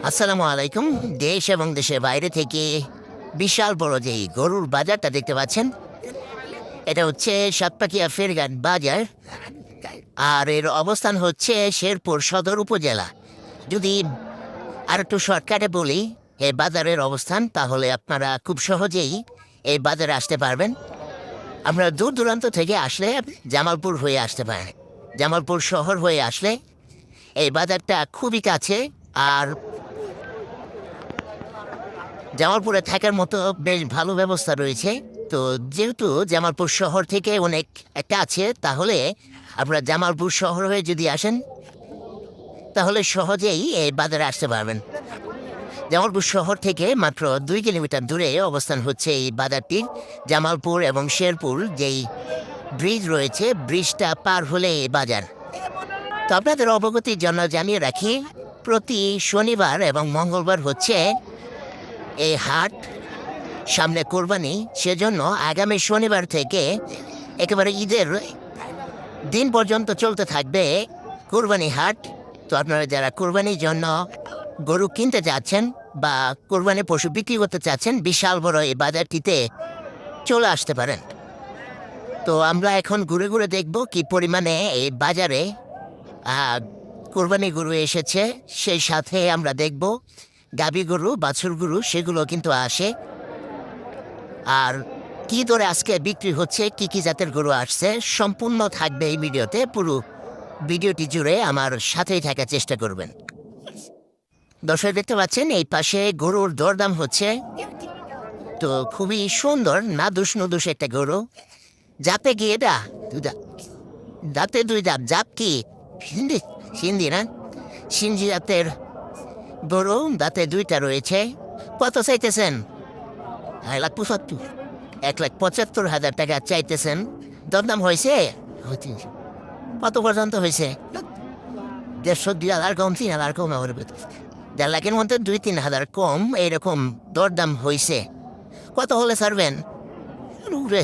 আসসালামু আলাইকুম। দেশ এবং দেশের বাইরে থেকে বিশাল বড় যে গরুর বাজারটা দেখতে পাচ্ছেন, এটা হচ্ছে সাতপাকিয়া ফেরঘাট বাজার। আর এর অবস্থান হচ্ছে শেরপুর সদর উপজেলা। যদি আর একটু শর্টকাটে বলি এই বাজারের অবস্থান, তাহলে আপনারা খুব সহজেই এই বাজারে আসতে পারবেন। আপনারা দূর দূরান্ত থেকে আসলে জামালপুর হয়ে আসতে পারেন। জামালপুর শহর হয়ে আসলে এই বাজারটা খুবই কাছে। আর জামালপুরে থাকার মতো বেশ ভালো ব্যবস্থা রয়েছে। তো যেহেতু জামালপুর শহর থেকে অনেক একটা আছে, তাহলে আপনারা জামালপুর শহর হয়ে যদি আসেন, তাহলে সহজেই এই বাজারে আসতে পারবেন। জামালপুর শহর থেকে মাত্র 2 কিলোমিটার দূরে অবস্থান হচ্ছে এই বাজারটির। জামালপুর এবং শেরপুর যেই ব্রিজ রয়েছে, ব্রিজটা পার হলে এই বাজার। তো আপনাদের অবগতির জন্য জানিয়ে রাখি, প্রতি শনিবার এবং মঙ্গলবার হচ্ছে এই হাট। সামনে কোরবানি, সেজন্য আগামী শনিবার থেকে একেবারে ঈদের দিন পর্যন্ত চলতে থাকবে কোরবানি হাট। তো আপনারা যারা কোরবানির জন্য গরু কিনতে চাচ্ছেন বা কোরবানি পশু বিক্রি করতে চাচ্ছেন, বিশাল বড় এই বাজারটিতে চলে আসতে পারেন। তো আমরা এখন ঘুরে ঘুরে দেখব কি পরিমাণে এই বাজারে কোরবানি গরু এসেছে। সেই সাথে আমরা দেখব গাভী গরু, বাছুর গরু, সেগুলো কিন্তু আসে। আর কি দরে আজকে বিক্রি হচ্ছে, কি কি জাতের গরু আসছে, সম্পূর্ণ থাকবে এই ভিডিওতে। পুরো ভিডিওটি জুড়ে আমার সাথেই থাকার চেষ্টা করবেন। দর্শক দেখতে পাচ্ছেন এই পাশে গরুর দরদাম হচ্ছে। তো খুবই সুন্দর নাদুস নুদুস একটা গরু। জাপে কি এটা? দাঁতে 2 দাঁত। জাপ কি? সিন্ধি? সিন্ধি না, সিন্ধি জাতের গরু, দাঁতে 2টা রয়েছে। কত চাইতেছেন? 1,75,000। 1,75,000 টাকা চাইতেছেন। দরদাম হয়েছে? কত পর্যন্ত হয়েছে? 150, 2,000 কম, 3,000 কম। 1,50,000 মধ্যে 2-3,000 কম এইরকম দরদাম হয়েছে। কত হলে ছাড়বেন? উপরে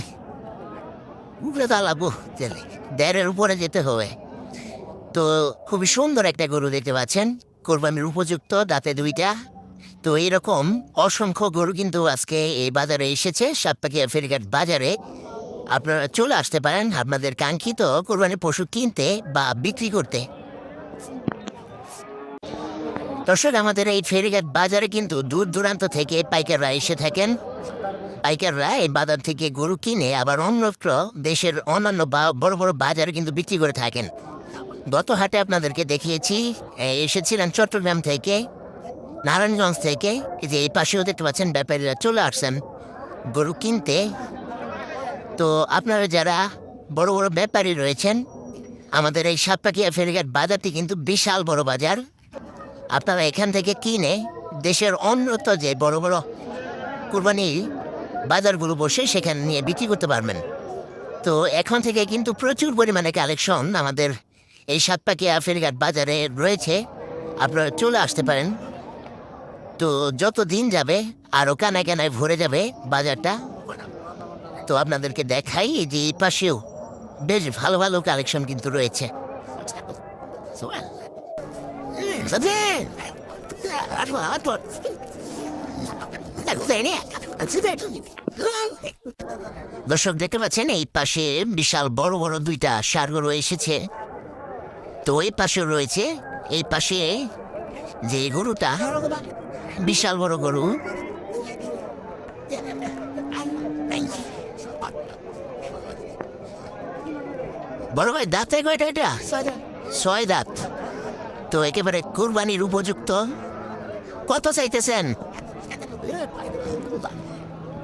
উপরে তা লাগবো, 1,500-এর উপরে যেতে হবে। তো খুবই সুন্দর একটা গরু দেখতে পাচ্ছেন, কোরবানির উপযুক্ত, দাঁতে 2টা। তো এইরকম অসংখ্য গরু কিন্তু আজকে এই বাজারে এসেছে, সাতপাকিয়া ফেরঘাট বাজারে। আপনারা চলে আসতে পারেন আপনাদের কাঙ্ক্ষিত কোরবানির পশু কিনতে বা বিক্রি করতে। দর্শক, আমাদের এই ফেরঘাট বাজারে কিন্তু দূর দূরান্ত থেকে পাইকাররা এসে থাকেন। পাইকাররা এই বাজার থেকে গরু কিনে আবার অন্যত্র দেশের অন্যান্য বড় বড় বাজারে কিন্তু বিক্রি করে থাকেন। গত হাটে আপনাদেরকে দেখিয়েছি, এসেছিলেন চট্টগ্রাম থেকে, নারায়ণগঞ্জ থেকে। এই যে এই পাশেও দেখতে পাচ্ছেন ব্যাপারীরা চলে আসছেন গরু কিনতে। তো আপনারা যারা বড় বড় ব্যাপারী রয়েছেন, আমাদের এই সাতপাকিয়া ফেরঘাট বাজারটি কিন্তু বিশাল বড় বাজার। আপনারা এখান থেকে কিনে দেশের অন্যত্র যে বড় বড় কুরবানি বাজারগুলো বসে সেখানে নিয়ে বিক্রি করতে পারবেন। তো এখন থেকে কিন্তু প্রচুর পরিমাণে কালেকশন আমাদের এই সাতপাকিয়া ফেরঘাট বাজারে রয়েছে। আপনারা চলে আসতে পারেন। তো যত দিন যাবে আরও কানায় কানায় ভরে যাবে বাজারটা। তো আপনাদেরকে দেখাই যে এই পাশেও বেশ ভালো ভালো কালেকশন কিন্তু রয়েছে। দর্শক দেখতে পাচ্ছেন এই পাশে বিশাল বড় বড় 2টা ষাঁড় গরু এসেছে। তো এই পাশে রয়েছে, এই পাশে যে গরুটা বিশাল বড় গরু, বড় ভাই দাঁতে কয়টা? এটা 6 দাঁত। তো একেবারে কুরবানির উপযুক্ত। কত চাইতেছেন?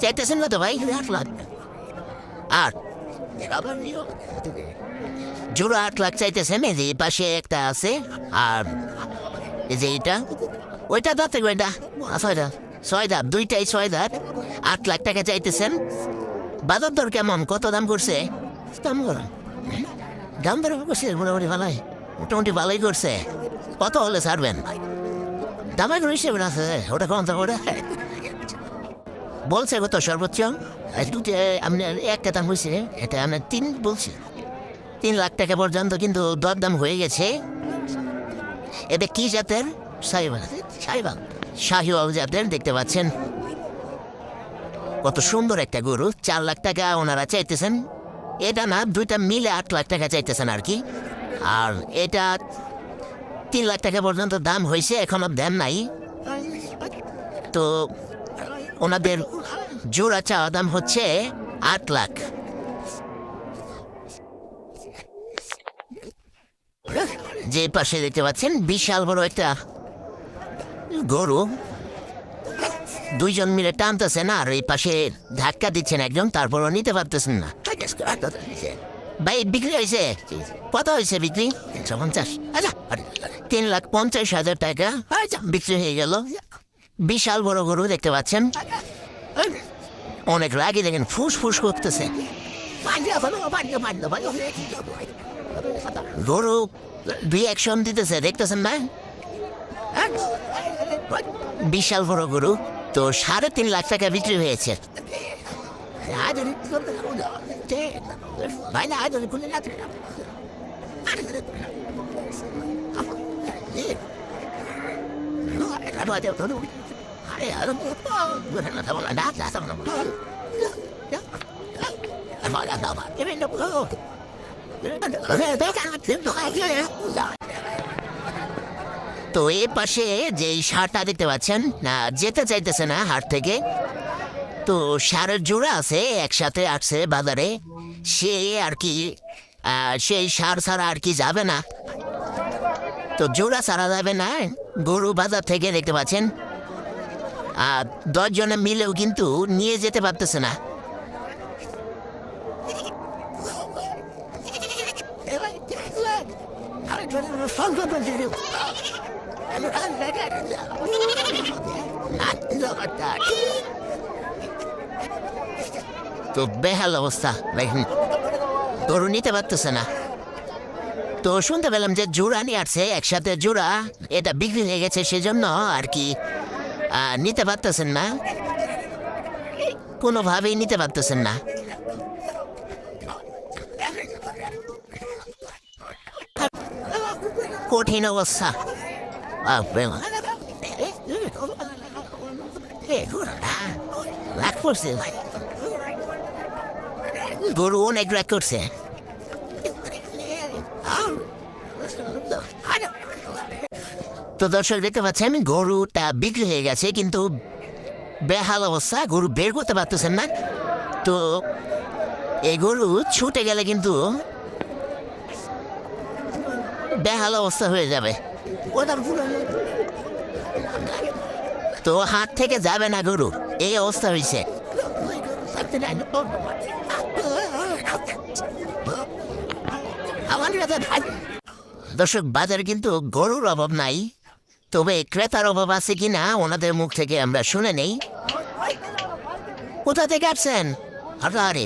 চাইতেছেন কত ভাই? 8 জোড়া 8 লাখ চাইতেছেন। এই যে পাশে একটা আছে, আর এই যে এটা, ওইটা দাঁতে কয়টা? 6 দাঁত। 2টাই 6 দাঁত। 8 লাখ টাকা চাইতেছেন। বাজার দর কেমন? কত দাম করছে? দাম দর করছে মোটামুটি ভালোই, মোটামুটি ভালোই করছে। কত হলে ছাড়বেন? দামে কোনো হিসেবে আছে, ওটা কম থাকবে। ওটা বলছে কত সর্বোচ্চ? আপনার একটা দাম হয়েছে, এটা আপনার 3 বলছে। 3 লাখ টাকা পর্যন্ত কিন্তু দরদাম হয়ে গেছে। এটা কি জাতের? সাইবাল সাইবাল শাহিওয়াল জাতের দেখতে পাচ্ছেন, কত সুন্দর একটা গরু। 4 লাখ টাকা ওনারা চাইতেছেন। এটা না, দুইটা মিলে 8 লাখ টাকা চাইতেছেন আর কি। আর এটা 3 লাখ টাকা পর্যন্ত দাম হয়েছে, এখনো দেন নাই। তো ওনাদের জোড়া চাওয়া দাম হচ্ছে 8 লাখ। যে পাশে দেখতে পাচ্ছেন বিশাল বড় একটা গরু, দুইজন মিলে টানতেছেন আর এই পাশে ধাক্কা দিচ্ছেন একজন, তারপরও নিতে পারতেছেন না। ভাই বিক্রি হয়েছে? কত হয়েছে বিক্রি? 150। 3,50,000 টাকা বিক্রি হয়ে গেল। বিশাল বড় গরু দেখতে পাচ্ছেন, অনেক রাগি, দেখেন ফুস ফুস করতেছে। গরু রিয়াকশন দিতেছে, দেখতেছেন না? বিশাল বড় গরু। তো 3.5 লাখ টাকা বিক্রি হয়েছে। তো এ পাশে যে ষাঁড়টা দেখতে পাচ্ছেন না, যেতে চাইতেছে না হাট থেকে। তো ষাঁড়ের জোড়া আছে, একসাথে আসছে বাজারে। সে আর কি সেই ষাঁড় ছাড়া আর কি যাবে না। তো জোড়া ছাড়া যাবে না। গরু বাজার থেকে দেখতে পাচ্ছেন 10 জনে মিলেও কিন্তু নিয়ে যেতে পারতেছে না। তো বেহাল অবস্থা, গরু নিতে পারতেছে না। তো শুনতে পেলাম যে জোড়া নিয়ে আসছে, একসাথে জোড়া, এটা বিক্রি হয়ে গেছে, সেজন্য আর কি নিতে পারতেছেন না, কোনোভাবেই নিতে পারতেছেন না। কঠিন অবস্থা। গরু অনেক রাগ করছে। তো দর্শক দেখতে পাচ্ছি আমি, গরুটা বিক্রি হয়ে গেছে, কিন্তু বেহাল অবস্থা, গরু বের করতে পারতেছেন না। তো এই গরু ছুটে গেলে কিন্তু বেহাল অবস্থা হয়ে যাবে। তো হাত থেকে যাবে না গরু, এই অবস্থা হয়েছে। দর্শক বাজারে কিন্তু গরুর অভাব নাই, তবে ক্রেতার অভাব আছে কিনা ওনাদের মুখ থেকে আমরা শুনে নেই। কোথা থেকে আসছেন? হাজারে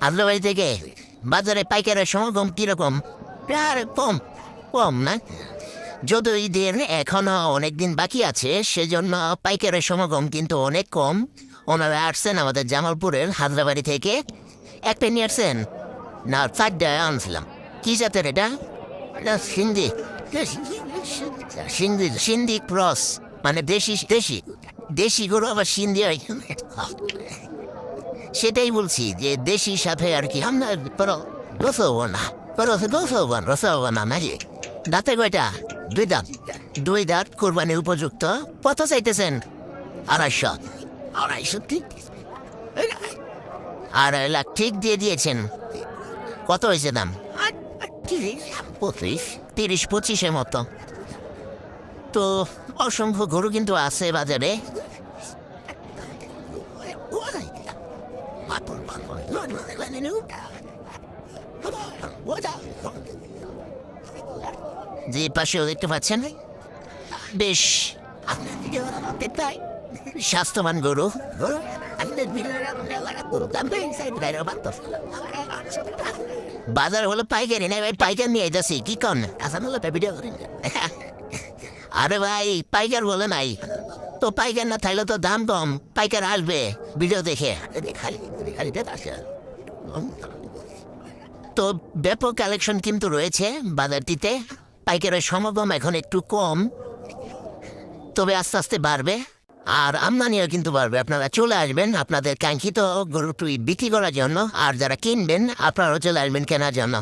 হাজারবাড়ি থেকে। বাজারে পাইকারের সমাগম কিরকম? কম কম না, যদিও ঈদের এখনো অনেকদিন বাকি আছে, সেজন্য পাইকারের সমাগম কিন্তু অনেক কম। ওনারা আসছেন আমাদের জামালপুরের হাজারবাড়ি থেকে। একটা নিয়ে আসছেন না, 4টা আনছিলাম। কি জাতের এটা? সিন্ধি সিন্ধি সিন্ধি ক্রস, মানে দেশি দেশি দেশি গরু আবার সিন্ধি হয়। সেটাই বলছি যে দেশির সাথে আর কি আমরা রসবানা নাকি। দাঁতে কয়টা? 2 দাঁত। 2 দাঁত, কোরবানির উপযুক্ত। কত চাইতেছেন? 250। 250 ঠিক? 2.5 লাখ ঠিক দিয়ে দিয়েছেন। কত হয়েছে দাম? 30-25-এর মতো। তো অসংখ্য গরু কিন্তু আছে বাজারে। যে পাশেও দেখতে পাচ্ছেন বেশ স্বাস্থ্যবান গরু। বাজার হলো পাইকারি না ভাই, পাইকার নিয়ে যাচ্ছি কি কন? আরে ভাই পাইকার বলে নাই তো, পাইকার না থাকলে তো দাম কম, পাইকার আসবে ভিডিও দেখে। তো ব্যাপক কালেকশন কিন্তু রয়েছে বাজারটিতে, পাইকারের সমাগম এখন একটু কম। তবে আস্তে আস্তে বাড়বে, আর আমদানিও কিন্তু বাড়বে। আপনারা চলে আসবেন আপনাদের কাঙ্ক্ষিত গরুটি বিক্রি করার জন্য, আর যারা কিনবেন আপনারাও চলে আসবেন কেনার জন্য।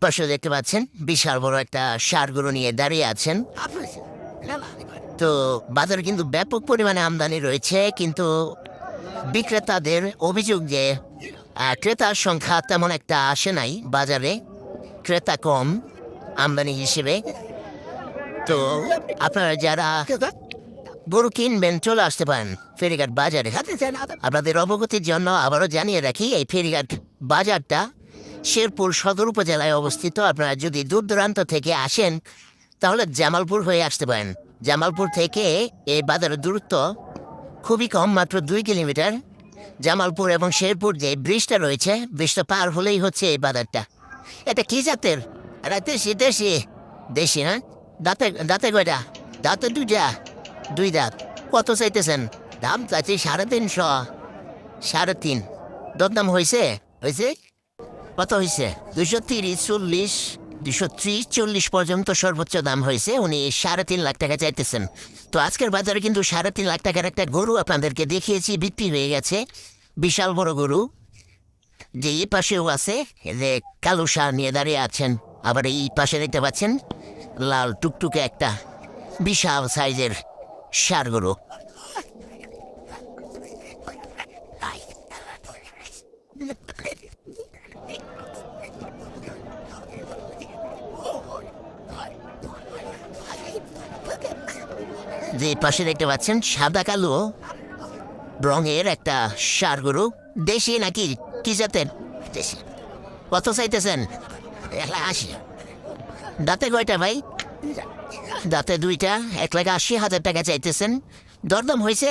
পাশে দেখতে পাচ্ছেন বিশাল বড় একটা ষাঁড় গরু নিয়ে দাঁড়িয়ে আছেন। তো বাজারে কিন্তু ব্যাপক পরিমাণে আমদানি রয়েছে, কিন্তু বিক্রেতাদের অভিযোগ যে ক্রেতার সংখ্যা তেমন একটা আসে নাই বাজারে, ক্রেতা কম আমদানি হিসেবে। তো আপনারা যারা গরু কিনবেন চলে আসতে পারেন ফেরিঘাট বাজারে। আপনাদের অবগতির জন্য আবারও জানিয়ে রাখি, এই ফেরিঘাট বাজারটা শেরপুর সদর উপজেলায় অবস্থিত। আপনারা যদি দূর দূরান্ত থেকে আসেন তাহলে জামালপুর হয়ে আসতে পারেন। জামালপুর থেকে এই বাজারের দূরত্ব খুবই কম, মাত্র 2 কিলোমিটার। জামালপুর এবং শেরপুর যে ব্রিজটা রয়েছে, ব্রিজটা পার হলেই হচ্ছে এই বাজারটা। এটা কি জাতের? এটা দেশি দেশি দেশি না? দাঁতে দাঁতে কয়টা? দাঁতে 2টা, 2 দাঁত। কত চাইতেছেন? দাম চাইছি 350, 3.5। দরদাম হয়েছে? হয়েছে কত হয়েছে? 230, 40, 230, 40 পর্যন্ত সর্বোচ্চ দাম হয়েছে। উনি 3.5 লাখ টাকা চাইতেছেন। তো আজকের বাজারে কিন্তু 3.5 লাখ টাকার একটা গরু আপনাদেরকে দেখিয়েছি, বিক্রি হয়ে গেছে। বিশাল বড় গরু, যে এই পাশেও আছে, যে কালো ষাঁড় নিয়ে দাঁড়িয়ে আছেন। আবার এই পাশে দেখতে পাচ্ছেন লাল টুকটুকে একটা বিশাল সাইজের ষাঁড় গরু। যে পাশে দেখতে পাচ্ছেন সাদা কালো রঙের একটা ষাঁড় গরু। দেশি নাকি কি জাতের? দেশি। কত চাইতেছেন? 1,80,000। দাঁতে কয়টা ভাই? দাঁতে 2টা, 1,80,000 টাকা চাইতেছেন। দরদাম হয়েছে?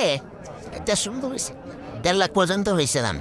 এটা সুন্দর হয়েছে, 1.5 লাখ পর্যন্ত হয়েছে দাম।